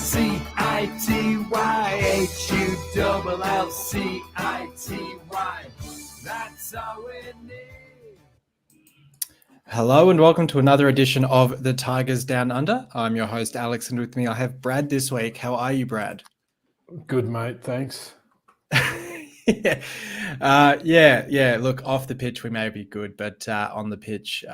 S07E26. That's all we need. Hello and welcome to another edition of the Tigers Down Under. I'm your host Alex, and with me I have Brad this week. How are you, Brad? Good, mate. Thanks. Yeah. Look, off the pitch we may be good, but on the pitch,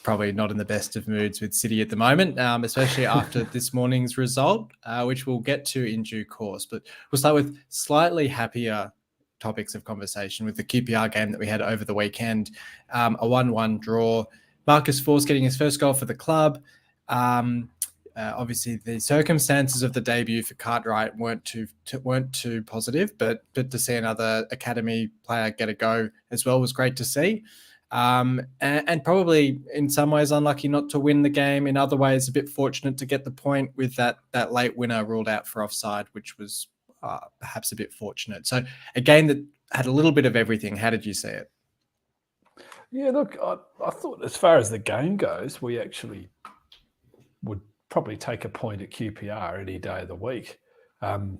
probably not in the best of moods with City at the moment, especially after this morning's result, which we'll get to in due course. But we'll start with slightly happier topics of conversation with the QPR game that we had over the weekend, a 1-1 draw. Marcus Forss getting his first goal for the club. Obviously, the circumstances of the debut for Cartwright weren't too positive, but to see another academy player get a go as well was great to see. And probably in some ways unlucky not to win the game. In other ways, a bit fortunate to get the point with that late winner ruled out for offside, which was perhaps a bit fortunate. So a game that had a little bit of everything. How did you see it? Yeah, look, I thought as far as the game goes, we actually would probably take a point at QPR any day of the week. And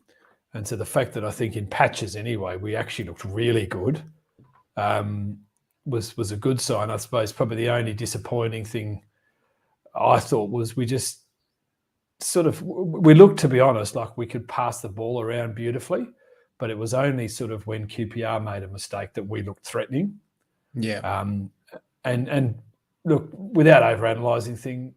so the fact that I think in patches anyway, we actually looked really good was a good sign. I suppose probably the only disappointing thing I thought was we just we looked, to be honest, like we could pass the ball around beautifully, but it was only sort of when QPR made a mistake that we looked threatening. Yeah. And look, without overanalyzing things,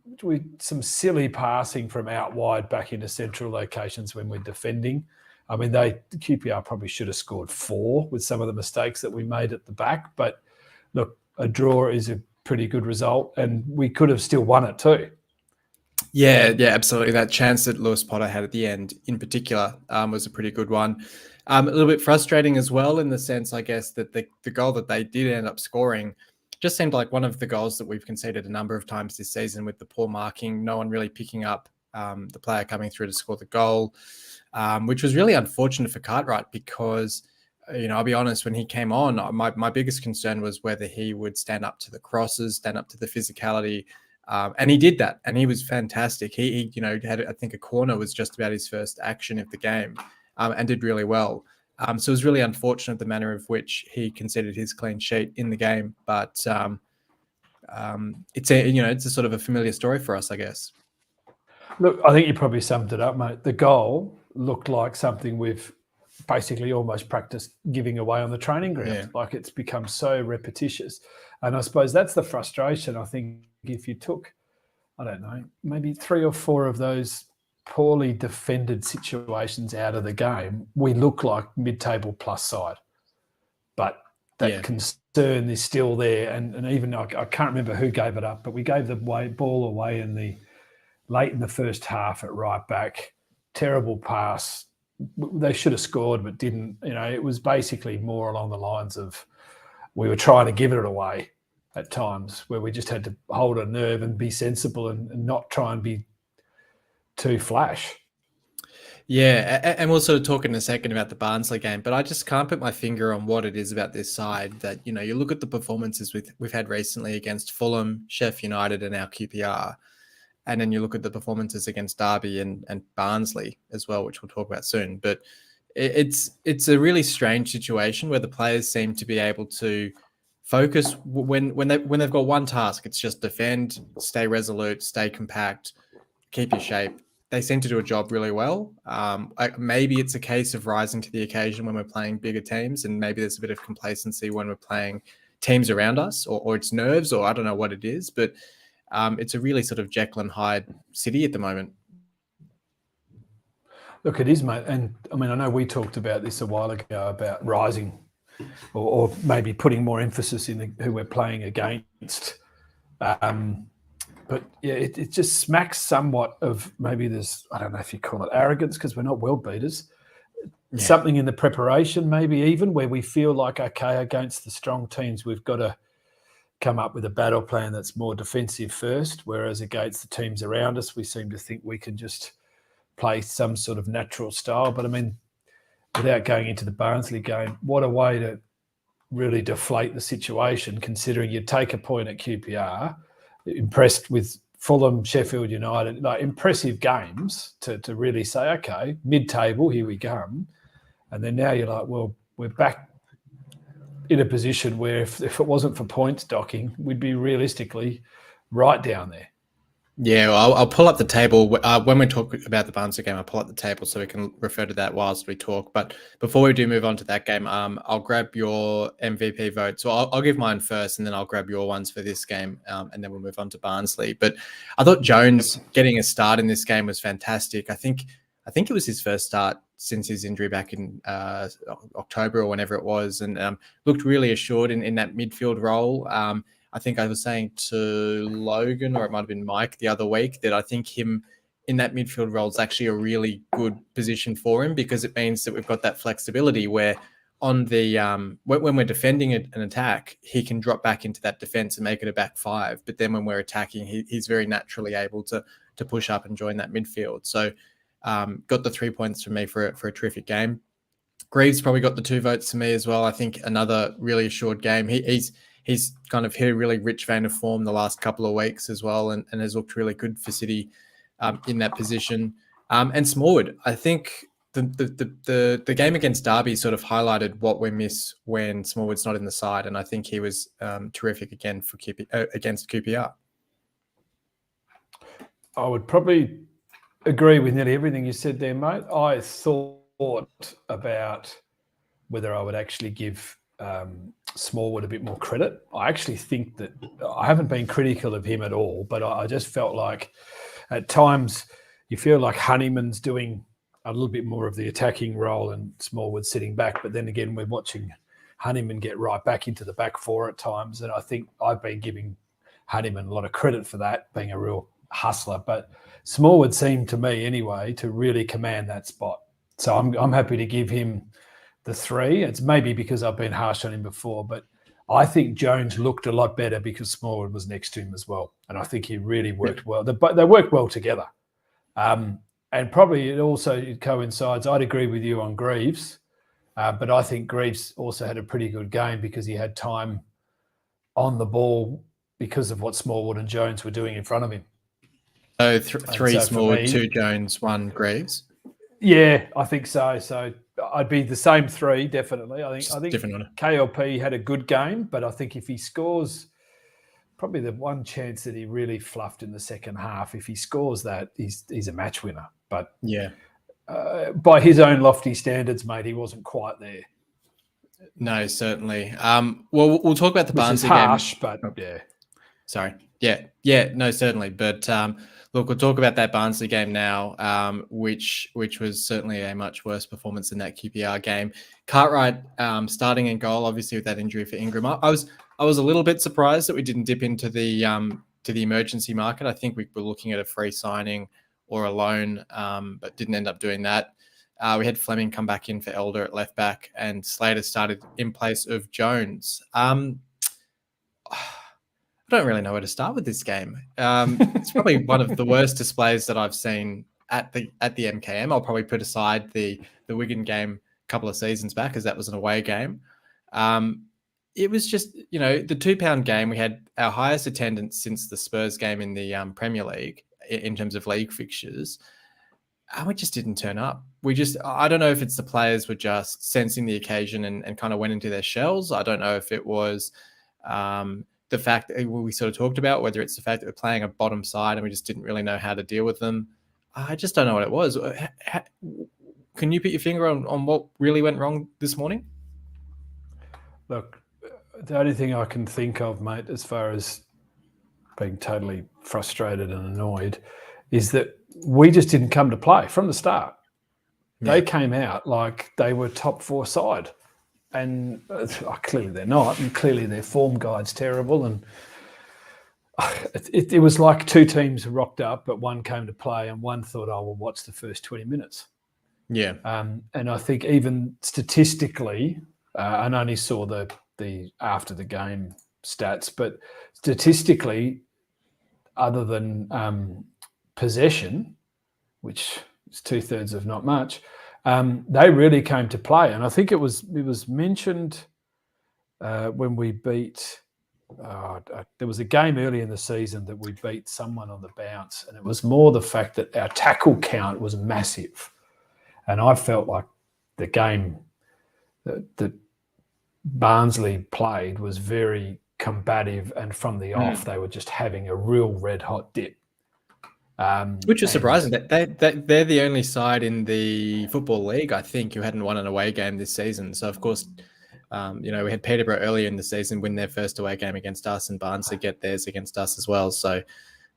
some silly passing from out wide back into central locations when we're defending. I mean, QPR probably should have scored 4 with some of the mistakes that we made at the back. But look, a draw is a pretty good result, and we could have still won it too. Yeah, absolutely. That chance that Lewis Potter had at the end, in particular, was a pretty good one. A little bit frustrating as well, in the sense, I guess, that the goal that they did end up scoring just seemed like one of the goals that we've conceded a number of times this season, with the poor marking, no one really picking up the player coming through to score the goal, which was really unfortunate for Cartwright because, I'll be honest, when he came on, my biggest concern was whether he would stand up to the crosses, stand up to the physicality, and he did that, and he was fantastic. He had, I think, a corner was just about his first action of the game, and did really well. So it was really unfortunate the manner of which he conceded his clean sheet in the game, but it's a sort of a familiar story for us, I guess. Look, I think you probably summed it up, mate. The goal looked like something we've basically almost practiced giving away on the training ground. Yeah. Like, it's become so repetitious, and I suppose that's the frustration. I think if you took, I don't know, maybe 3 or 4 of those poorly defended situations out of the game, we look like mid-table plus side. But that concern is still there. And even I can't remember who gave it up, but we gave the ball away late in the first half at right back. Terrible pass. They should have scored, but didn't. It was basically more along the lines of we were trying to give it away at times, where we just had to hold a nerve and be sensible and not try and be too flash. Yeah, and we'll sort of talk in a second about the Barnsley game, but I just can't put my finger on what it is about this side that, you look at the performances we've had recently against Fulham, Sheffield United, and now QPR, and then you look at the performances against Derby and Barnsley as well, which we'll talk about soon. But it's a really strange situation where the players seem to be able to focus when they've got one task. It's just defend, stay resolute, stay compact, keep your shape. They seem to do a job really well. Maybe it's a case of rising to the occasion when we're playing bigger teams, and maybe there's a bit of complacency when we're playing teams around us, or it's nerves, or I don't know what it is, but it's a really sort of Jekyll and Hyde City at the moment. Look, it is, mate. And I mean, I know we talked about this a while ago about rising or maybe putting more emphasis in who we're playing against. But yeah, it just smacks somewhat of maybe there's, I don't know if you call it arrogance because we're not world beaters. Yeah. Something in the preparation, maybe even where we feel like, okay, against the strong teams, we've got to come up with a battle plan that's more defensive first, whereas against the teams around us, we seem to think we can just play some sort of natural style. But I mean, without going into the Barnsley game, what a way to really deflate the situation, considering you take a point at QPR, impressed with Fulham, Sheffield United, like impressive games to really say, okay, mid-table, here we come. And then now you're like, well, we're back in a position where if it wasn't for points docking, we'd be realistically right down there. Yeah, well, I'll pull up the table. When we talk about the Barnsley game, I'll pull up the table so we can refer to that whilst we talk. But before we do move on to that game, I'll grab your MVP vote. So I'll give mine first, and then I'll grab your ones for this game, and then we'll move on to Barnsley. But I thought Jones getting a start in this game was fantastic. I think it was his first start since his injury back in October or whenever it was, and looked really assured in that midfield role. I think I was saying to Logan, or it might have been Mike the other week, that I think him in that midfield role is actually a really good position for him, because it means that we've got that flexibility where on the when we're defending an attack, he can drop back into that defense and make it a back five. But then when we're attacking, he's very naturally able to push up and join that midfield. So got the 3 points from me for a terrific game. Greaves probably got the 2 votes to me as well. I think another really assured game. He's kind of hit a really rich vein of form the last couple of weeks as well, and has looked really good for City in that position. And Smallwood, I think the game against Derby sort of highlighted what we miss when Smallwood's not in the side, and I think he was terrific again for against QPR. I would probably agree with nearly everything you said there, mate. I thought about whether I would actually give Smallwood a bit more credit. I actually think that I haven't been critical of him at all, but I just felt like at times you feel like Honeyman's doing a little bit more of the attacking role and Smallwood sitting back. But then again, we're watching Honeyman get right back into the back four at times. And I think I've been giving Honeyman a lot of credit for that, being a real hustler. But Smallwood seemed to me anyway to really command that spot. So I'm happy to give him the 3. It's maybe because I've been harsh on him before, but I think Jones looked a lot better because Smallwood was next to him as well. And I think he really worked well. They worked well together. And probably it coincides. I'd agree with you on Greaves, but I think Greaves also had a pretty good game because he had time on the ball because of what Smallwood and Jones were doing in front of him. So 3 Smallwood, 2 Jones, 1 Greaves. Yeah, I think so. So I'd be the same 3, definitely. I think KLP had a good game, but I think if he scores, probably the one chance that he really fluffed in the second half, if he scores that, he's a match winner. But yeah, by his own lofty standards, mate, he wasn't quite there. No, certainly. Well, we'll talk about the Barnsley game. Harsh, but yeah. Sorry. Yeah. No, certainly. But look, we'll talk about that Barnsley game now, which was certainly a much worse performance than that QPR game. Cartwright starting in goal, obviously with that injury for Ingram. I was a little bit surprised that we didn't dip into the emergency market. I think we were looking at a free signing or a loan, but didn't end up doing that. We had Fleming come back in for Elder at left back, and Slater started in place of Jones. I don't really know where to start with this game. It's probably one of the worst displays that I've seen at the MKM. I'll probably put aside the Wigan game a couple of seasons back, as that was an away game. It was just, the £2 game. We had our highest attendance since the Spurs game in the Premier League in terms of league fixtures. And we just didn't turn up. I don't know if it's the players were just sensing the occasion and kind of went into their shells. I don't know if it was the fact that we sort of talked about, whether it's the fact that we're playing a bottom side and we just didn't really know how to deal with them. I just don't know what it was. Can you put your finger on what really went wrong this morning? Look, the only thing I can think of, mate, as far as being totally frustrated and annoyed, is that we just didn't come to play from the start. Yeah. They came out like they were top 4 side. And clearly they're not, and clearly their form guide's terrible. And it was like 2 teams rocked up, but one came to play, and one thought, "Oh, we'll watch the first 20 minutes." Yeah. And I think even statistically, and I only saw the after the game stats, but statistically, other than possession, which is 2/3 of not much. They really came to play, and I think it was mentioned when we beat there was a game early in the season that we beat someone on the bounce, and it was more the fact that our tackle count was massive. And I felt like the game that Barnsley played was very combative, and from the off, they were just having a real red-hot dip. Which was surprising. That they're the only side in the Football League, I think, who hadn't won an away game this season. So, of course, we had Peterborough earlier in the season win their first away game against us, and Barnsley get theirs against us as well. So,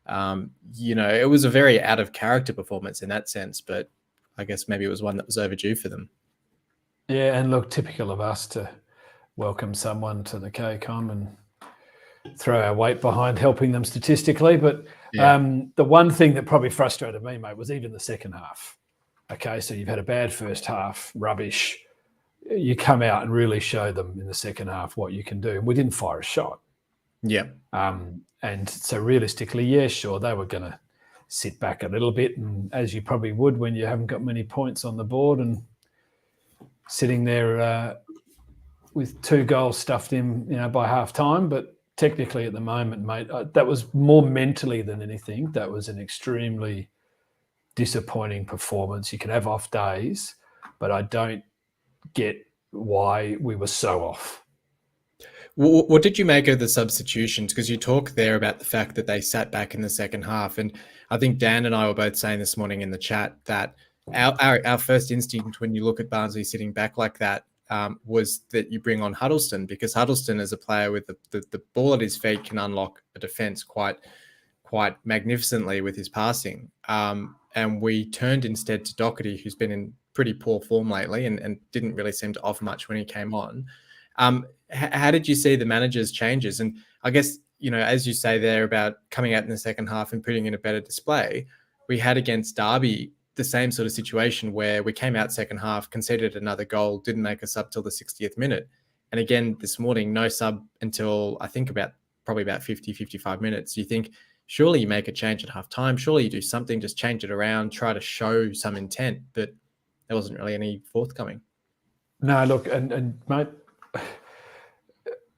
it was a very out-of-character performance in that sense, but I guess maybe it was one that was overdue for them. Yeah, and look, typical of us to welcome someone to the KCOM and throw our weight behind helping them statistically. But the one thing that probably frustrated me, mate, was even the second half. Okay, so you've had a bad first half, rubbish. You come out and really show them in the second half what you can do. And we didn't fire a shot. Yeah. And so realistically, yeah, sure, they were going to sit back a little bit, and as you probably would when you haven't got many points on the board and sitting there with 2 goals stuffed in, by half time. But technically at the moment, mate, that was more mentally than anything. That was an extremely disappointing performance. You can have off days, but I don't get why we were so off. What did you make of the substitutions? Because you talk there about the fact that they sat back in the second half. And I think Dan and I were both saying this morning in the chat that our first instinct when you look at Barnsley sitting back like that was that you bring on Huddleston, because Huddleston, as a player with the ball at his feet, can unlock a defence quite magnificently with his passing. And we turned instead to Doherty, who's been in pretty poor form lately and didn't really seem to offer much when he came on. How did you see the manager's changes? And I guess, as you say there about coming out in the second half and putting in a better display, we had against Derby the same sort of situation where we came out second half, conceded another goal, didn't make a sub till the 60th minute. And again, this morning, no sub until I think probably about 50, 55 minutes. You think, surely you make a change at half time. Surely you do something, just change it around, try to show some intent. But there wasn't really any forthcoming. No, look, and mate,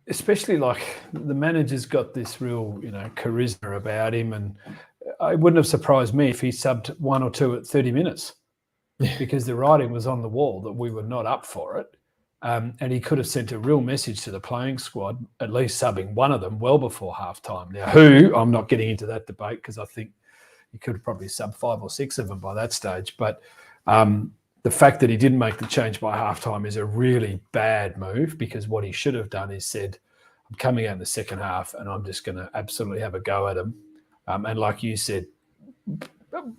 especially like the manager's got this real, charisma about him, and it wouldn't have surprised me if he subbed 1 or 2 at 30 minutes because the writing was on the wall that we were not up for it. And he could have sent a real message to the playing squad, at least subbing one of them well before halftime. Now, I'm not getting into that debate because I think he could have probably subbed 5 or 6 of them by that stage. But the fact that he didn't make the change by halftime is a really bad move, because what he should have done is said, I'm coming out in the second half and I'm just going to absolutely have a go at him. And like you said,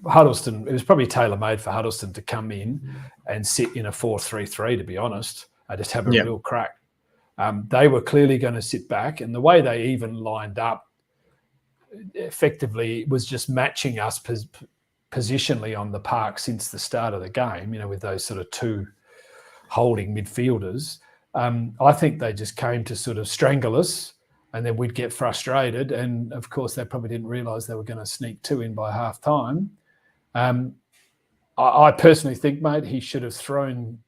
Huddleston, it was probably tailor-made for Huddleston to come in and sit in a 4-3-3, to be honest. Just have a real crack. They were clearly going to sit back, and the way they even lined up effectively was just matching us positionally on the park since the start of the game, with those sort of 2 holding midfielders. I think they just came to sort of strangle us, and then we'd get frustrated. And of course, they probably didn't realise they were going to sneak 2 in by half time. I personally think, mate, he should have thrown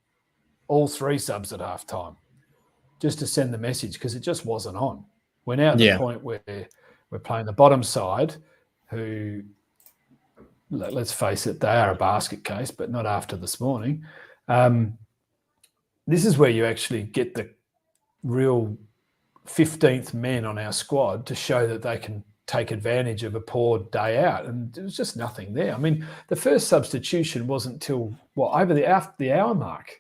all 3 subs at half time just to send the message, because it just wasn't on. We're now at the point where we're playing the bottom side, who, let's face it, they are a basket case, but not after this morning. This is where you actually get the real 15th men on our squad to show that they can take advantage of a poor day out. And there was just nothing there. I mean, the first substitution wasn't till, over the hour mark.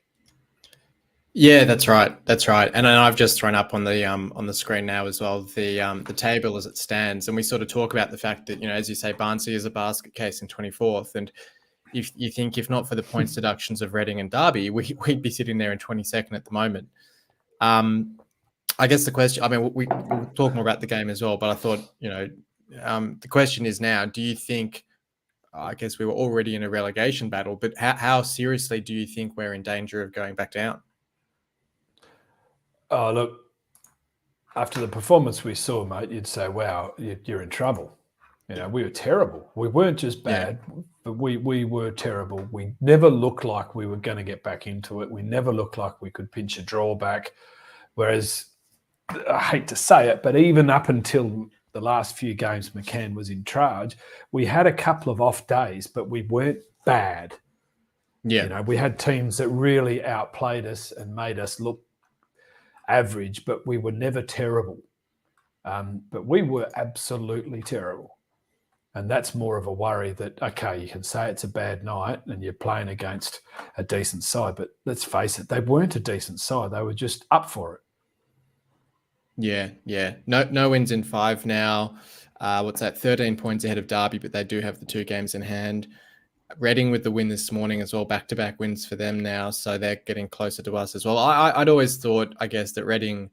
Yeah, that's right. That's right. And I've just thrown up on the screen now as well the table as it stands, and we sort of talk about the fact that, as you say, Barnsley is a basket case in 24th, and if you think, if not for the points deductions of Reading and Derby, we'd be sitting there in 22nd at the moment. I guess the question, we'll talk more about the game as well, but I thought, the question is now, do you think, I guess we were already in a relegation battle, but how seriously do you think we're in danger of going back down? Oh, look, after the performance we saw, mate, you'd say, wow, you're in trouble. We were terrible. We weren't just bad, but we were terrible. We never looked like we were going to get back into it. We never looked like we could pinch a draw back. Whereas I hate to say it, but even up until the last few games McCann was in charge, we had a couple of off days, but we weren't bad. Yeah. You know, we had teams that really outplayed us and made us look average, but we were never terrible. But we were absolutely terrible. And that's more of a worry that, okay, you can say it's a bad night and you're playing against a decent side, but let's face it, they weren't a decent side. They were just up for it. Yeah. No wins in 5 now. What's that? 13 points ahead of Derby, but they do have the 2 games in hand. Reading with the win this morning as well, back-to-back wins for them now, so they're getting closer to us as well. I'd always thought, I guess, that Reading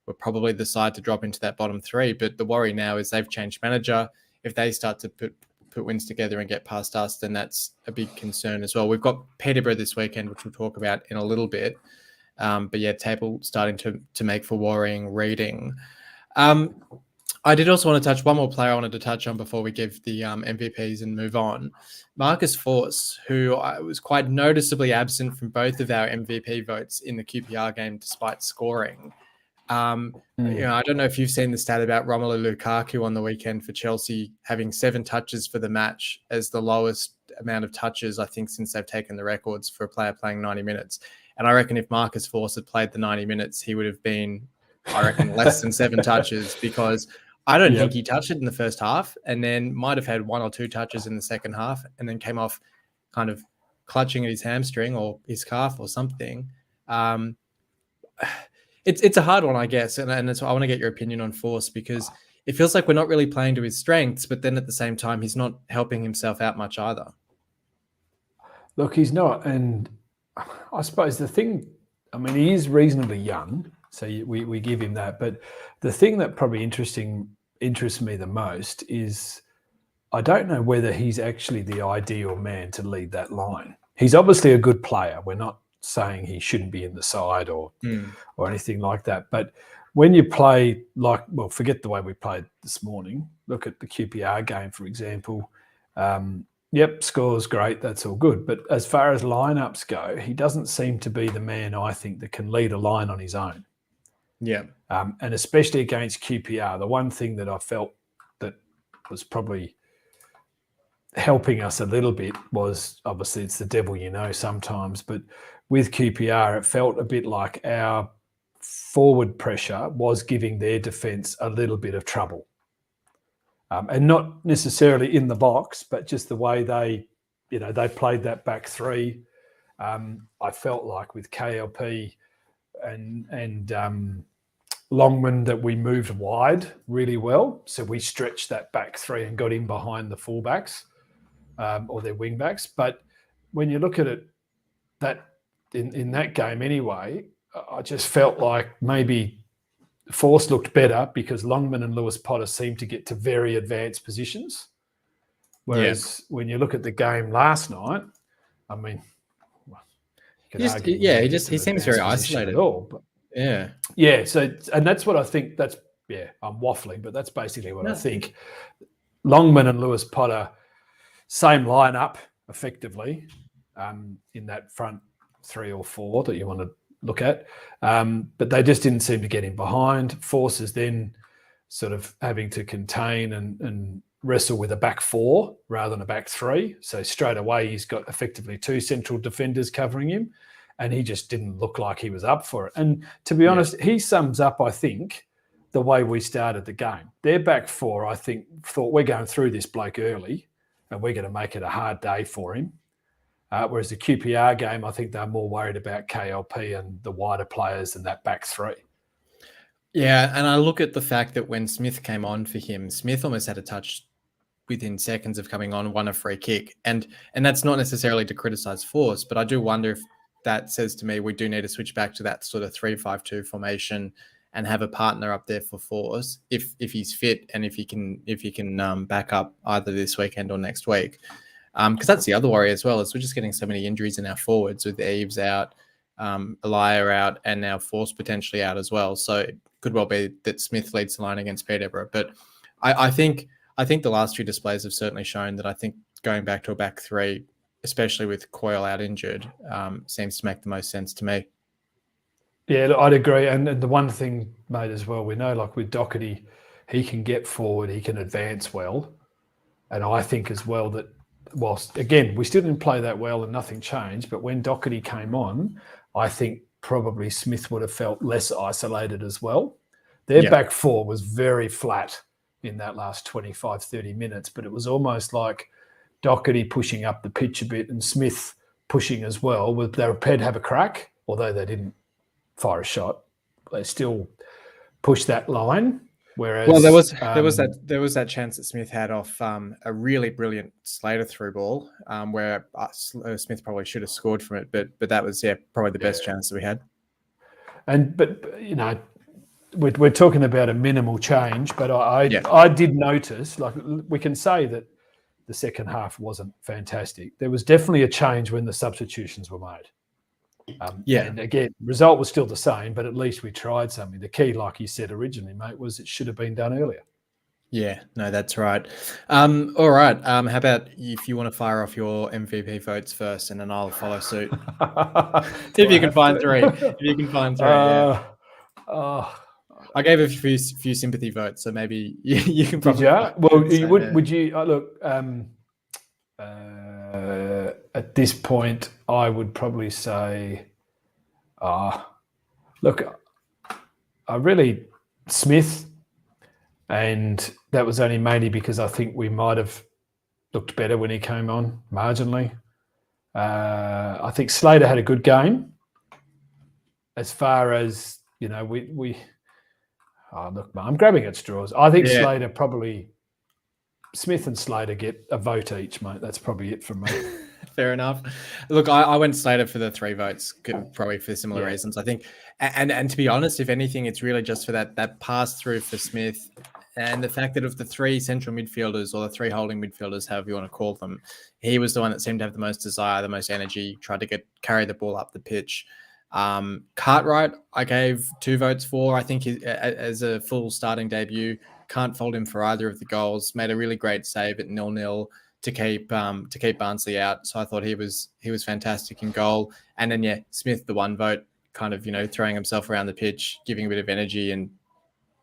were probably the side to drop into that bottom 3, but the worry now is they've changed manager. If they start to put wins together and get past us, then that's a big concern as well. We've got Peterborough this weekend, which we'll talk about in a little bit. But yeah, table starting to make for worrying reading. I did also want to touch one more player I wanted to touch on before we give the MVPs and move on. Marcus Force, who was quite noticeably absent from both of our MVP votes in the QPR game despite scoring. You know, I don't know if you've seen the stat about Romelu Lukaku on the weekend for Chelsea having 7 touches for the match as the lowest amount of touches, I think, since they've taken the records for a player playing 90 minutes. And I reckon if Marcus Force had played the 90 minutes, he would have been, I reckon, less than 7 touches, because I don't think he touched it in the first half, and then might have had 1 or 2 touches in the second half, and then came off kind of clutching at his hamstring or his calf or something. It's a hard one, I guess, and that's why I want to get your opinion on Force, because it feels like we're not really playing to his strengths, but then at the same time, he's not helping himself out much either. Look, he's not, and I suppose the thing, I mean, he is reasonably young, so we give him that. But the thing that probably interests me the most is I don't know whether he's actually the ideal man to lead that line. He's obviously a good player. We're not saying he shouldn't be in the side or anything like that. But when you play like, well, forget the way we played this morning. Look at the QPR game, for example. Yep, scores great. That's all good. But as far as lineups go, he doesn't seem to be the man, I think, that can lead a line on his own. Yeah. And especially against QPR, the one thing that I felt that was probably helping us a little bit was, obviously it's the devil you know sometimes, but with QPR, it felt a bit like our forward pressure was giving their defence a little bit of trouble. And not necessarily in the box, but just the way they played that back 3. I felt like with KLP and Longman that we moved wide really well. So we stretched that back 3 and got in behind the fullbacks or their wing backs. But when you look at it, that in that game anyway, I just felt like maybe Force looked better because Longman and Lewis Potter seemed to get to very advanced positions. Whereas when you look at the game last night, I mean, he seems very isolated at all. But So and that's what I think. I'm waffling, but that's basically what I think. Longman and Lewis Potter, same lineup effectively in that front 3 or 4 that you want to look at, but they just didn't seem to get in behind. Force is then sort of having to contain and wrestle with a back 4 rather than a back 3. So straight away he's got effectively 2 central defenders covering him, and he just didn't look like he was up for it. And to be honest, he sums up, I think, the way we started the game. Their back 4, I think, thought we're going through this bloke early and we're going to make it a hard day for him. Whereas the QPR game, I think they're more worried about KLP and the wider players than that back 3. Yeah, and I look at the fact that when Smith came on for him, Smith almost had a touch within seconds of coming on, won a free kick. And that's not necessarily to criticise Force, but I do wonder if that says to me we do need to switch back to that sort of 3-5-2 formation and have a partner up there for Force if he's fit and if he can back up either this weekend or next week. Because that's the other worry as well, is we're just getting so many injuries in our forwards with Eves out, Elia out, and now Force potentially out as well. So it could well be that Smith leads the line against Peterborough. But I think the last 2 displays have certainly shown that I think going back to a back 3, especially with Coyle out injured, seems to make the most sense to me. Yeah, look, I'd agree. And the one thing, mate, as well, we know, like with Doherty, he can get forward, he can advance well. And I think as well that whilst, again, we still didn't play that well and nothing changed, but when Doherty came on, I think probably Smith would have felt less isolated as well. Their back four was very flat in that last 25, 30 minutes, but it was almost like Doherty pushing up the pitch a bit and Smith pushing as well. They were prepared to have a crack, although they didn't fire a shot. They still pushed that line. Whereas, well, there was that chance that Smith had off a really brilliant Slater through ball, where Smith probably should have scored from it, but that was probably the best chance that we had. But you know, we're talking about a minimal change, but I did notice, like we can say that the second half wasn't fantastic. There was definitely a change when the substitutions were made. And again, result was still the same, but at least we tried something. The key, like you said originally, mate, was it should have been done earlier. Yeah, no, that's right. All right. How about if you want to fire off your MVP votes first, and then I'll follow suit. If you can find three. I gave a few sympathy votes, so maybe you can probably. Did you? Well, would you look? At this point, I would probably say, look, I really Smith, and that was only mainly because I think we might have looked better when he came on marginally. I think Slater had a good game. As far as you know, we look, I'm grabbing at straws. I think Slater probably. Smith and Slater get a vote each, mate. That's probably it from me. Fair enough. Look, I went Slater for the 3 votes, probably for similar reasons. I think, and to be honest, if anything, it's really just for that pass through for Smith, and the fact that of the 3 central midfielders or the 3 holding midfielders, however you want to call them, he was the one that seemed to have the most desire, the most energy, tried to carry the ball up the pitch. Cartwright, I gave 2 votes for. I think as a full starting debut. Can't fault him for either of the goals. Made a really great save at 0-0 to keep Barnsley out. So I thought he was fantastic in goal. And then Smith, the 1 vote, kind of throwing himself around the pitch, giving a bit of energy. And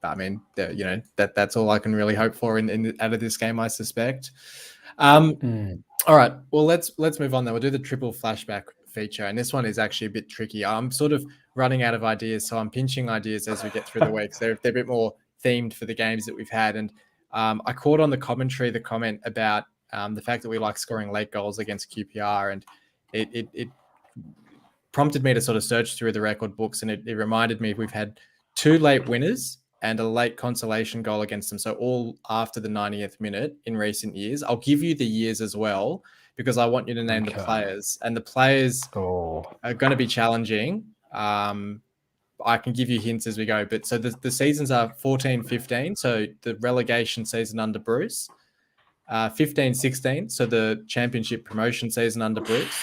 I mean, that's all I can really hope for in out of this game, I suspect. All right, well let's move on. Then we'll do the triple flashback feature, and this one is actually a bit tricky. I'm sort of running out of ideas, so I'm pinching ideas as we get through the weeks. They're a bit more themed for the games that we've had. And I caught on the commentary the comment about the fact that we like scoring late goals against QPR, and it prompted me to sort of search through the record books, and it reminded me we've had 2 late winners and a late consolation goal against them, so all after the 90th minute in recent years. I'll give you the years as well, because I want you to name the players, and the players are going to be challenging. I can give you hints as we go, but so the seasons are 14-15, so the relegation season under Bruce, 15-16, so the championship promotion season under Bruce,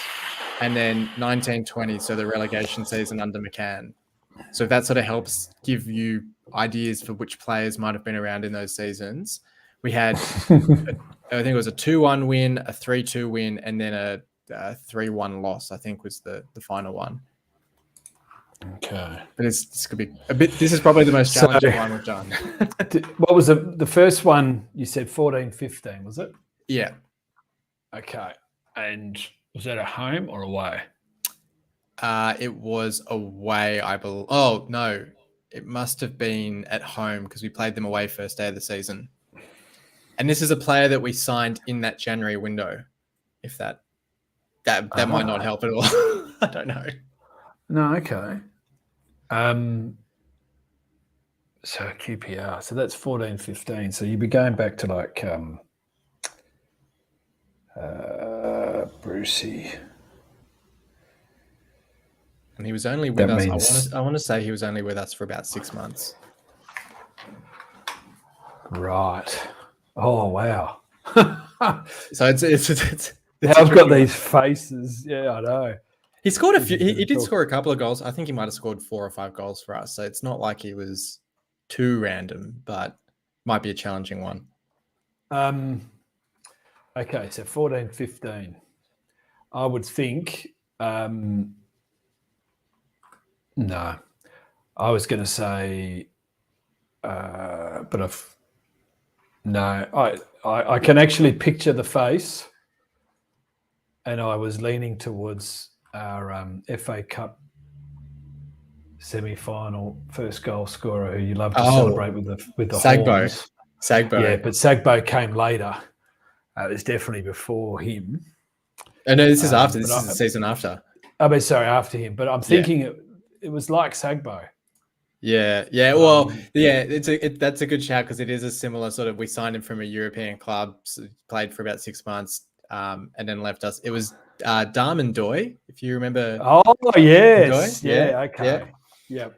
and then 19-20, so the relegation season under McCann. So if that sort of helps give you ideas for which players might have been around in those seasons. We had, I think it was a 2-1 win, a 3-2 win, and then a 3-1 loss, I think was the final one. Okay, but this could be a bit. This is probably the most challenging one we've done. What was the first one? You said 14-15, was it? Yeah. Okay, and was that a home or away? It was away, I believe. Oh no, it must have been at home because we played them away first day of the season. And this is a player that we signed in that January window. If that might not help at all. I don't know. No, okay. So QPR, so that's 14-15. So you'd be going back to like Brucey. And he was only with us. I want to say he was only with us for about 6 months. Right. Oh wow. So it's I've got these faces. Yeah, I know. He scored a few. He did score a couple of goals. I think he might have scored 4 or 5 goals for us. So it's not like he was too random, but might be a challenging one. Okay, so 14-15. I would think. No, I was going to say, but I can actually picture the face, and I was leaning towards our FA Cup semi-final first goal scorer, who you love to celebrate with the Sagbo. horns. Sagbo. Yeah, but Sagbo came later. It was definitely before him. Oh, no, this is after. This is the season after. I mean, sorry, after him. But I'm thinking it was like Sagbo. Yeah. Well, that's a good shout, because it is a similar sort of. We signed him from a European club, so played for about 6 months, and then left us. It was Darman Doy, if you remember. Oh yes, Doy? yeah, okay, yeah.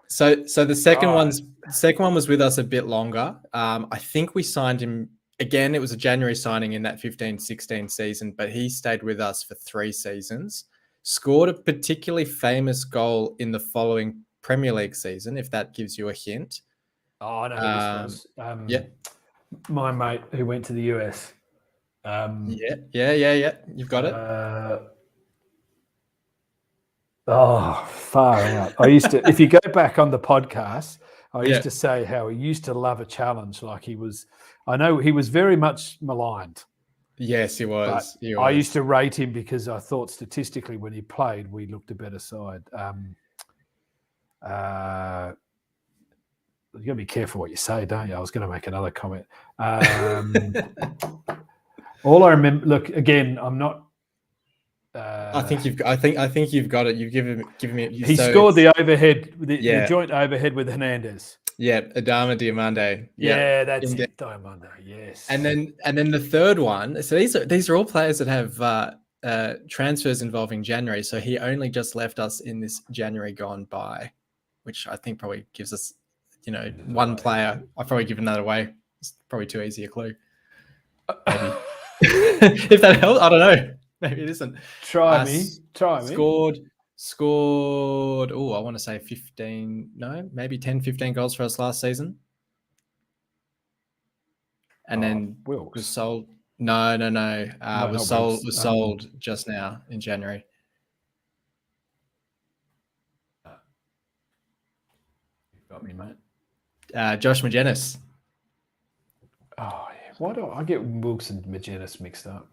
So the second one was with us a bit longer. I think we signed him again. It was a January signing in that 15-16 season, but he stayed with us for 3 seasons. Scored a particularly famous goal in the following Premier League season, if that gives you a hint. Oh, I know who this was. My mate who went to the US. Yeah. You've got it. Oh, far out. I used to, if you go back on the podcast, I used to say how he used to love a challenge. Like I know he was very much maligned. Yes, he was. I used to rate him because I thought statistically when he played, we looked a better side. You got to be careful what you say, don't you? I was going to make another comment. All I remember, look, again, I'm not. I think you've got it. You've given me. He scored the overhead, the joint overhead with Hernandez. Yeah, Adama Diomande. Yeah, that's it. Diomande. Yes. And then the third one. So these are all players that have transfers involving January. So he only just left us in this January gone by, which I think probably gives us, one player. I've probably given that away. It's probably too easy a clue. Maybe. If that helps, I don't know. Maybe it isn't. Try me. Scored. Oh, I want to say 15. No, maybe 10, 15 goals for us last season. And then Wilkes was sold. No. Was sold just now in January. Got me, mate. Josh Magennis. Oh, yeah. Why do I get Wilkes and Magennis mixed up?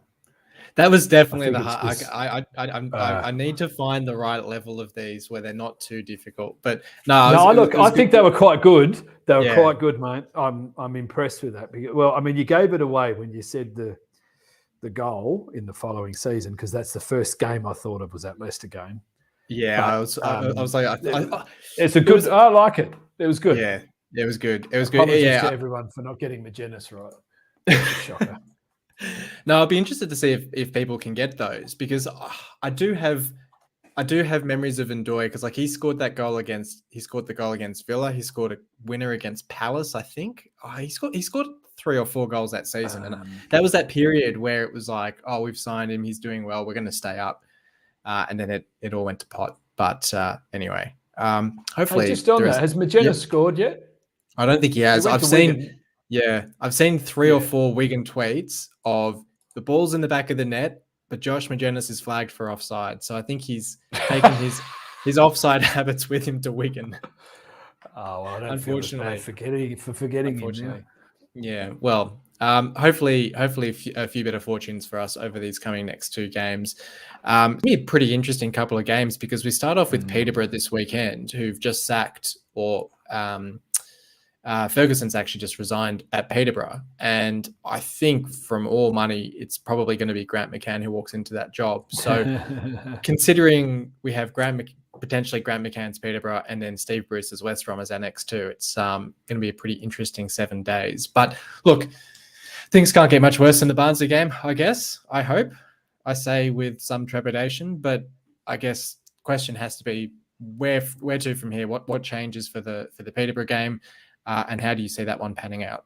That was definitely the hard. I need to find the right level of these where they're not too difficult. But I think they were quite good. They were quite good, mate. I'm impressed with that. Well, I mean, you gave it away when you said the goal in the following season, because that's the first game I thought of was that Leicester game. Yeah, but, I was like, it's a good. I like it. It was good. Yeah, it was good. It was Apologies good. to everyone for not getting Magennis right. Shocker. No, I'll be interested to see if people can get those, because I do have memories of Ndoye, because like he scored the goal against Villa. He scored a winner against Palace, I think. He scored 3 or 4 goals that season, and that was that period where it was like, oh, we've signed him, he's doing well, we're going to stay up, and then it all went to pot. But anyway, hopefully. Just on that, has Magennis scored yet? I don't think he has. I've seen 3 or 4 Wigan tweets of the ball's in the back of the net, but Josh Magennis is flagged for offside. So I think he's taken his offside habits with him to Wigan. Oh, well, I don't feel forgetting him. Yeah. Well, hopefully a few better fortunes for us over these coming next 2 games. It's be a pretty interesting couple of games, because we start off with Peterborough this weekend, who've just sacked Ferguson's actually just resigned at Peterborough, and I think from all money, it's probably going to be Grant McCann who walks into that job. So, considering we have potentially Grant McCann's Peterborough and then Steve Bruce's West Brom as our next 2, it's going to be a pretty interesting 7 days. But look, things can't get much worse than the Barnsley game, I guess. I hope. I say with some trepidation, but I guess question has to be where to from here. What changes for the Peterborough game? And how do you see that one panning out?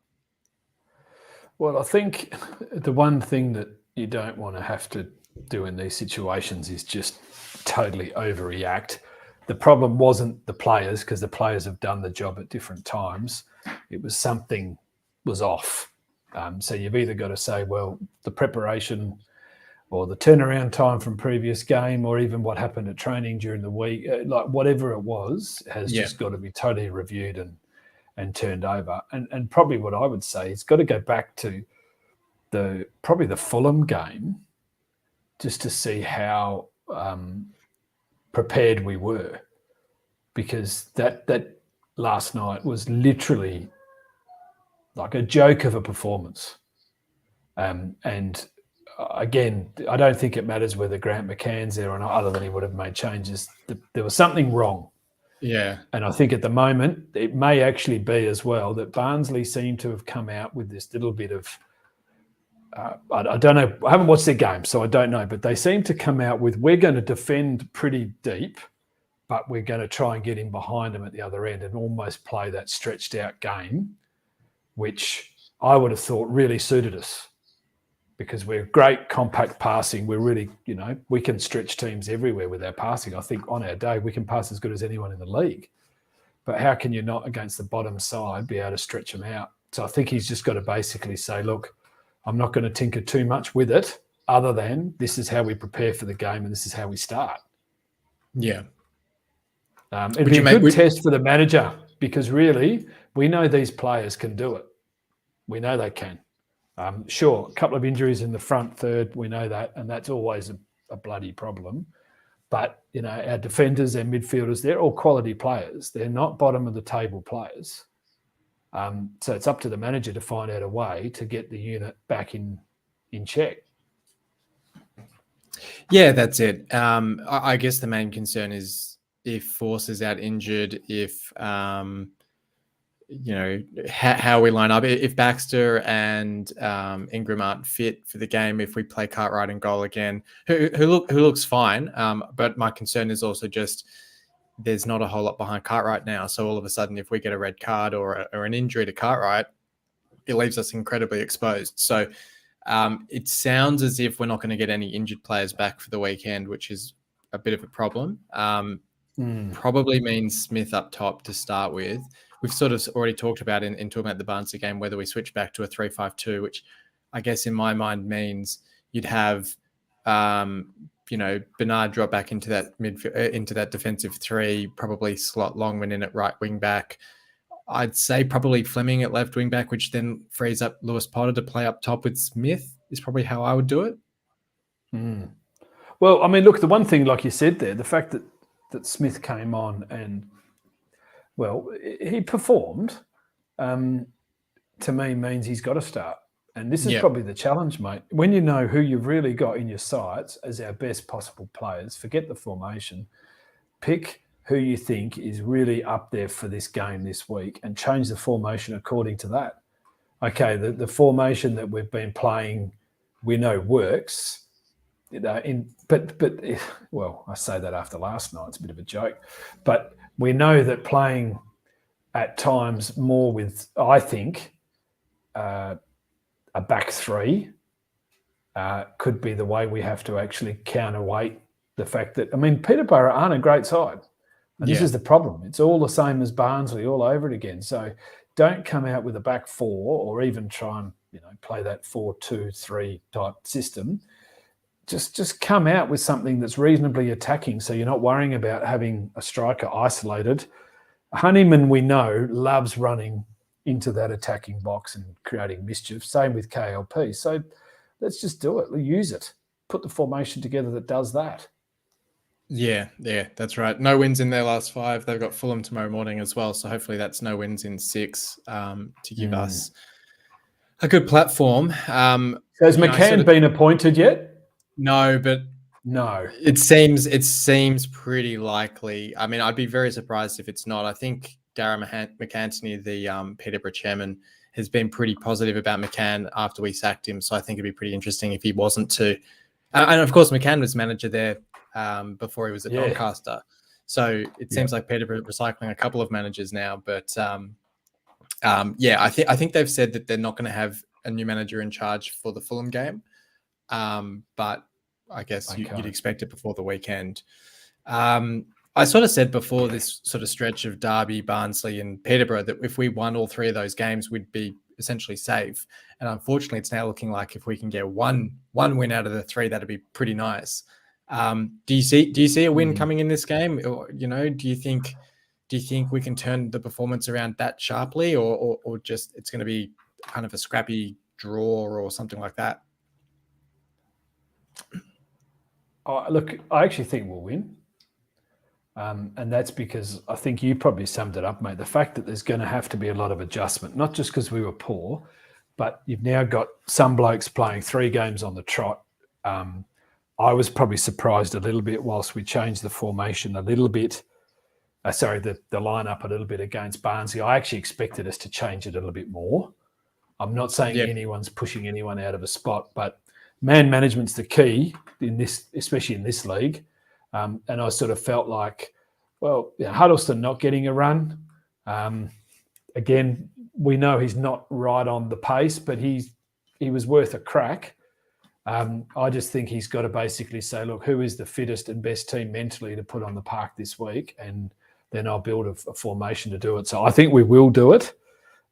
Well, I think the one thing that you don't want to have to do in these situations is just totally overreact. The problem wasn't the players, because the players have done the job at different times. It was something was off. So you've either got to say, well, the preparation or the turnaround time from previous game, or even what happened at training during the week, like whatever it was, has just got to be totally reviewed and turned over. And probably what I would say is got to go back to probably the Fulham game, just to see how prepared we were, because that last night was literally like a joke of a performance. And again, I don't think it matters whether Grant McCann's there or not, other than he would have made changes. There was something wrong. Yeah. And I think at the moment, it may actually be as well that Barnsley seem to have come out with this little bit of, I don't know, I haven't watched their game, so I don't know, but they seem to come out with, we're going to defend pretty deep, but we're going to try and get in behind them at the other end and almost play that stretched out game, which I would have thought really suited us, because we're great compact passing. We're really, we can stretch teams everywhere with our passing. I think on our day, we can pass as good as anyone in the league. But how can you not, against the bottom side, be able to stretch them out? So I think he's just got to basically say, look, I'm not going to tinker too much with it, other than this is how we prepare for the game and this is how we start. Yeah. It'd be a good test for the manager, because really, we know these players can do it. We know they can. Sure, a couple of injuries in the front third, we know that, and that's always a bloody problem. But, our defenders and midfielders, they're all quality players. They're not bottom of the table players. So it's up to the manager to find out a way to get the unit back in check. Yeah, that's it. I guess the main concern is if Force is out injured, if how we line up. If Baxter and Ingram aren't fit for the game, if we play Cartwright in goal again, who looks fine. But my concern is also just there's not a whole lot behind Cartwright now. So all of a sudden, if we get a red card or an injury to Cartwright, it leaves us incredibly exposed. So it sounds as if we're not going to get any injured players back for the weekend, which is a bit of a problem. Probably means Smith up top to start with. We've sort of already talked about in talking about the Barnsley game, whether we switch back to a 3-5-2, which I guess in my mind means you'd have, Bernard drop back into that into that defensive three, probably slot Longman in at right wing back. I'd say probably Fleming at left wing back, which then frees up Lewis Potter to play up top with Smith, is probably how I would do it. Well, I mean, look, the one thing, like you said there, the fact that Smith came on and, well, he performed, to me means he's got to start. And this is probably the challenge, mate. When you know who you've really got in your sights as our best possible players, forget the formation, pick who you think is really up there for this game this week and change the formation according to that. Okay, the formation that we've been playing, we know works. But I say that after last night, it's a bit of a joke. But we know that playing at times more with, I think, a back three could be the way we have to actually counterweight the fact that, Peterborough aren't a great side. And this is the problem. It's all the same as Barnsley all over it again. So don't come out with a back four or even try and, play that 4-2-3 type system. Just come out with something that's reasonably attacking, so you're not worrying about having a striker isolated. Honeyman, we know, loves running into that attacking box and creating mischief. Same with KLP. So let's just do it. Use it. Put the formation together that does that. Yeah, that's right. No wins in their last 5. They've got Fulham tomorrow morning as well. So hopefully that's no wins in 6 to give us a good platform. So has McCann been appointed yet? No, but no. It seems pretty likely. I'd be very surprised if it's not. I think Darragh McAntony, the Peterborough chairman, has been pretty positive about McCann after we sacked him. So I think it'd be pretty interesting if he wasn't to. And of course, McCann was manager there before he was at Doncaster. So it seems like Peterborough recycling a couple of managers now. But I think they've said that they're not going to have a new manager in charge for the Fulham game. But I guess you'd expect it before the weekend. I sort of said before this sort of stretch of Derby, Barnsley and Peterborough that if we won all 3 of those games, we'd be essentially safe. And unfortunately, it's now looking like if we can get one win out of the 3, that'd be pretty nice. Do you see a win coming in this game? Or, do you think we can turn the performance around that sharply, or just it's going to be kind of a scrappy draw or something like that? Look, I actually think we'll win. And that's because I think you probably summed it up, mate. The fact that there's going to have to be a lot of adjustment, not just because we were poor, but you've now got some blokes playing 3 games on the trot. I was probably surprised a little bit whilst we changed the formation a little bit. The lineup a little bit against Barnsley. I actually expected us to change it a little bit more. I'm not saying anyone's pushing anyone out of a spot, but man management's the key in this, especially in this league. And I sort of felt like, Huddleston not getting a run. Again, we know he's not right on the pace, but he was worth a crack. I just think he's got to basically say, look, who is the fittest and best team mentally to put on the park this week? And then I'll build a formation to do it. So I think we will do it.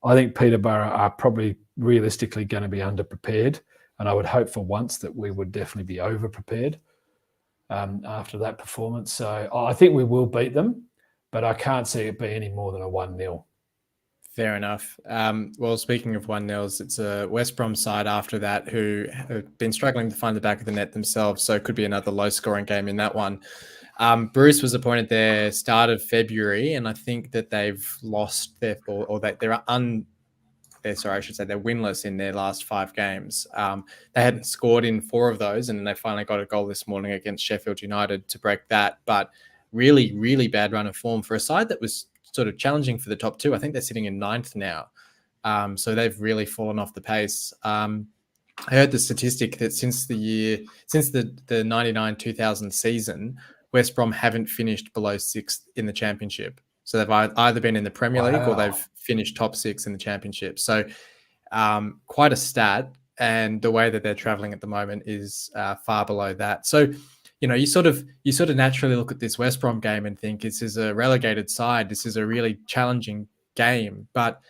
I think Peterborough are probably realistically going to be underprepared. And I would hope for once that we would definitely be over-prepared after that performance. So I think we will beat them, but I can't see it be any more than a 1-0. Fair enough. Well, speaking of 1-0s, it's a West Brom side after that who have been struggling to find the back of the net themselves, so it could be another low-scoring game in that one. Bruce was appointed there start of February, and I think that they've lost they're winless in their last 5 games. They hadn't scored in 4 of those, and they finally got a goal this morning against Sheffield United to break that. But really, really bad run of form for a side that was sort of challenging for the top 2. I think they're sitting in 9th now. So they've really fallen off the pace. I heard the statistic that since the 99-2000 season, West Brom haven't finished below 6th in the championship. So they've either been in the Premier League or they've finished top 6 in the championship. So quite a stat. And the way that they're traveling at the moment is far below that. So, you sort of naturally look at this West Brom game and think this is a relegated side. This is a really challenging game, but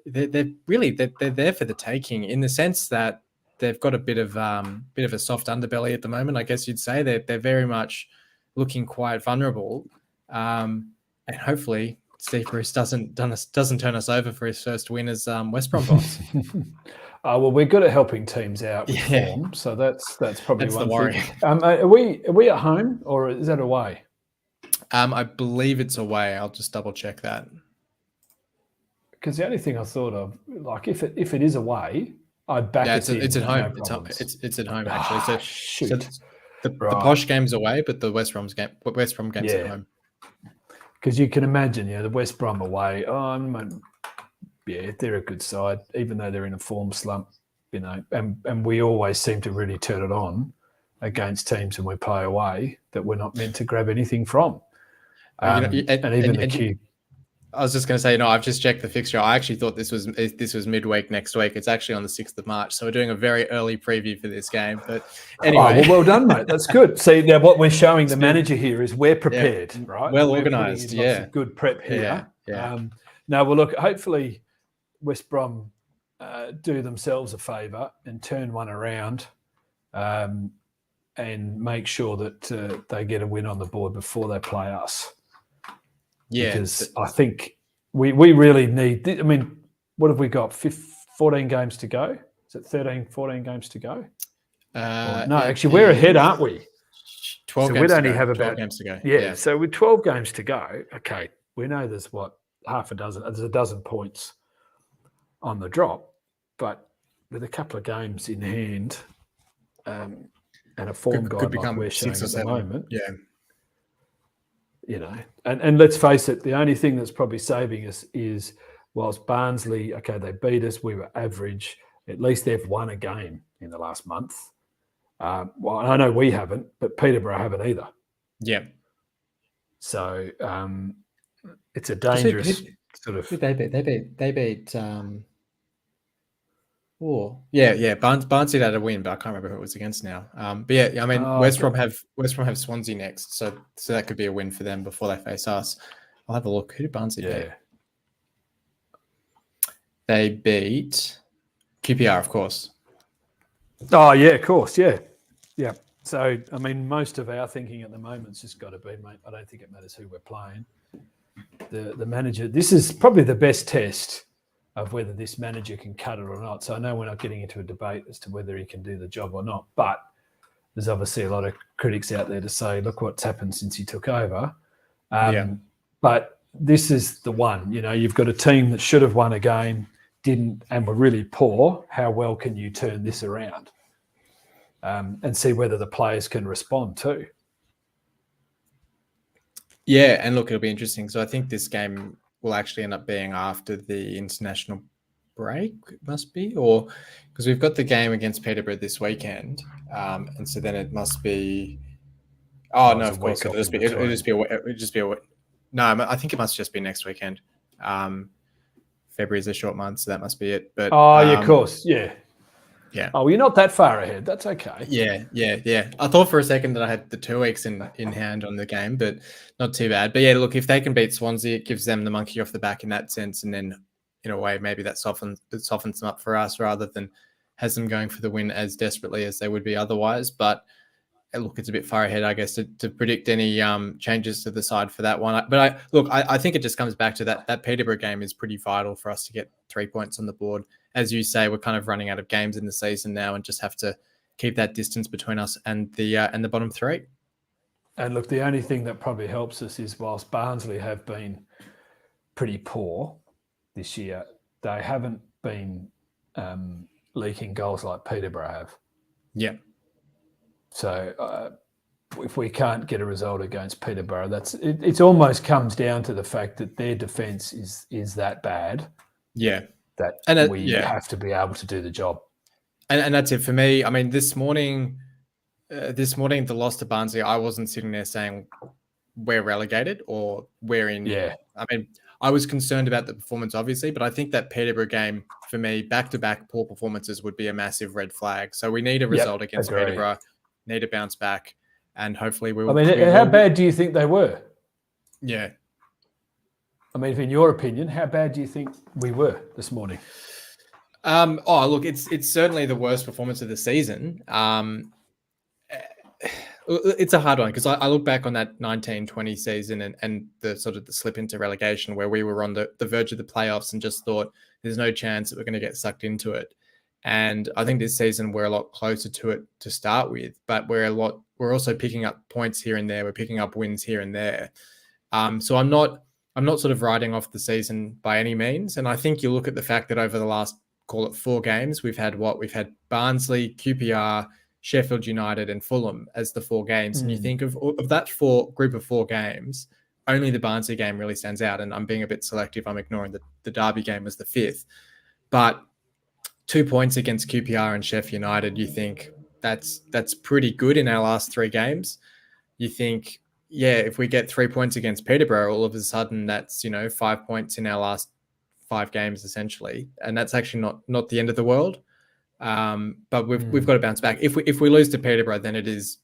they're there for the taking in the sense that they've got a bit of a soft underbelly at the moment. I guess you'd say they're very much looking quite vulnerable. And hopefully Steve Bruce doesn't turn us over for his first win as West Brom boss. Well, we're good at helping teams out with form, so that's probably that's one the worry. thing. Are we at home or is that away? I believe it's away. I'll just double check that. Because the only thing I thought of, like if it is away, I'd back it. It's at home. No it's at home actually. So the posh game's away, but the West Brom game's at home. Because you can imagine, the West Brom away. They're a good side, even though they're in a form slump, and we always seem to really turn it on against teams when we play away that we're not meant to grab anything from. I was just going to say, I've just checked the fixture. I actually thought this was midweek next week. It's actually on the 6th of March. So we're doing a very early preview for this game. But anyway. Well done, mate. That's good. See, now what we're showing the manager here is we're prepared, right? Well organised, lots of good prep here. Yeah. Now, well, look, hopefully West Brom do themselves a favour and turn one around and make sure that they get a win on the board before they play us. Yeah, because I think we really need. I mean, what have we got? 14 games to go. Is it 13, 14 games to go? Actually, we're ahead, aren't we? 12 so games we'd to only go. have 12 about games to go. Yeah, so with 12 games to go, okay, we know there's half a dozen. There's a dozen points on the drop, but with a couple of games in hand and a form guide like we're showing at the moment, and let's face it, the only thing that's probably saving us is whilst Barnsley, okay, they beat us, we were average, at least they've won a game in the last month. Well, I know we haven't, but Peterborough haven't either. Yeah. So it's a dangerous sort of... They beat Barnsley had a win, but I can't remember who it was against now. But yeah, I mean, West Brom have Swansea next, so that could be a win for them before they face us. I'll have a look. Who did Barnsley beat? They beat QPR, of course. Oh, yeah, of course. Yeah. Yeah. So, I mean, most of our thinking at the moment's just got to be, mate, I don't think it matters who we're playing. The manager, this is probably the best test of whether this manager can cut it or not. So I know we're not getting into a debate as to whether he can do the job or not, but there's obviously a lot of critics out there to say, look what's happened since he took over. But this is the one, you've got a team that should have won a game, didn't, and were really poor. How well can you turn this around? And see whether the players can respond too. Yeah, and look, it'll be interesting. So I think this game will actually end up being after the international break, it must be, or because we've got the game against Peterborough this weekend, and so then it must be. Oh no, of course it'll just be. It'll just be a. No, I think it must just be next weekend. February is a short month, so that must be it. But of course, yeah. Yeah. Oh, well, you're not that far ahead. That's okay. Yeah. I thought for a second that I had the 2 weeks in hand on the game, but not too bad. But yeah, look, if they can beat Swansea, it gives them the monkey off the back in that sense. And then in a way, maybe that softens them up for us rather than has them going for the win as desperately as they would be otherwise. But look, it's a bit far ahead, I guess, to predict any changes to the side for that one. But I think it just comes back to that Peterborough game is pretty vital for us to get 3 points on the board. As you say, we're kind of running out of games in the season now and just have to keep that distance between us and the bottom three. And look, the only thing that probably helps us is whilst Barnsley have been pretty poor this year, they haven't been leaking goals like Peterborough have. Yeah. So if we can't get a result against Peterborough, it almost comes down to the fact that their defence is that bad. Yeah. That we have to be able to do the job. And that's it for me. I mean, this morning, the loss to Barnsley, I wasn't sitting there saying we're relegated or we're in. Yeah. I mean, I was concerned about the performance, obviously, but I think that Peterborough game, for me, back-to-back poor performances would be a massive red flag. So we need a result against Peterborough, need to bounce back, and hopefully we will. I mean, how bad do you think they were? Yeah. I mean, in your opinion, how bad do you think we were this morning? Look, it's certainly the worst performance of the season. It's a hard one because I look back on that 19-20 season and the sort of the slip into relegation where we were on the verge of the playoffs and just thought there's no chance that we're going to get sucked into it. And I think this season we're a lot closer to it to start with, but we're also picking up points here and there. We're picking up wins here and there. So I'm not sort of writing off the season by any means. And I think you look at the fact that over the last, call it 4 games, we've had Barnsley, QPR, Sheffield United and Fulham as the 4 games. And you think of that group of 4 games, only the Barnsley game really stands out. And I'm being a bit selective. I'm ignoring the Derby game was the 5th. But 2 points against QPR and Sheffield United, you think that's pretty good in our last 3 games. You think, yeah, if we get 3 points against Peterborough, all of a sudden that's, 5 points in our last 5 games essentially. And that's actually not the end of the world. But we've got to bounce back. If we lose to Peterborough, then it is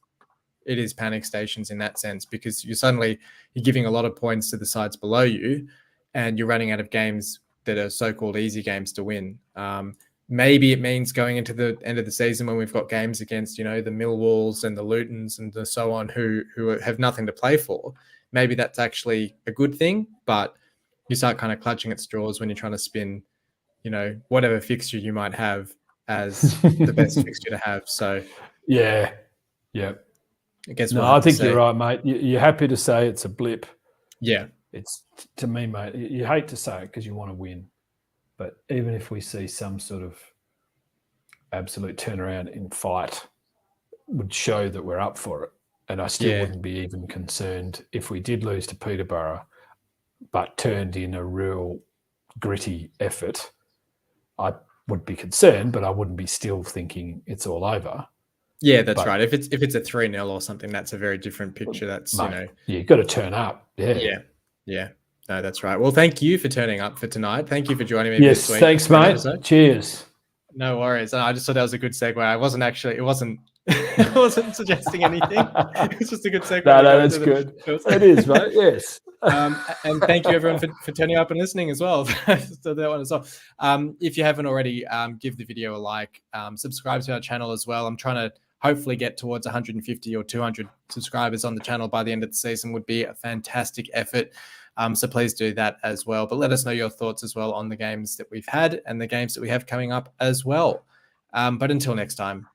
panic stations in that sense, because you're giving a lot of points to the sides below you and you're running out of games that are so-called easy games to win. Maybe it means going into the end of the season when we've got games against, the Millwalls and the Lutons and the so on who have nothing to play for. Maybe that's actually a good thing, but you start kind of clutching at straws when you're trying to spin, whatever fixture you might have as the best fixture to have. So yeah. I guess I think you're right, mate. You're happy to say it's a blip. Yeah. It's, to me, mate, you hate to say it because you want to win. But even if we see some sort of absolute turnaround in fight, would show that we're up for it. And I still wouldn't be even concerned if we did lose to Peterborough, but turned in a real gritty effort. I would be concerned, but I wouldn't be still thinking it's all over. Yeah, that's right. If it's a 3-0 or something, that's a very different picture. That's, mate, you've got to turn up. Yeah. No, that's right. Well, thank you for turning up for tonight. Thank you for joining me. Yes, this week. Thanks, mate. Cheers. No worries. I just thought that was a good segue. I wasn't suggesting anything. It was just a good segue. No, that's good. It is, mate. Yes. And thank you everyone for turning up and listening as well. So that one as well. If you haven't already, give the video a like, subscribe to our channel as well. I'm trying to hopefully get towards 150 or 200 subscribers on the channel by the end of the season. Would be a fantastic effort. So please do that as well. But let us know your thoughts as well on the games that we've had and the games that we have coming up as well. But until next time,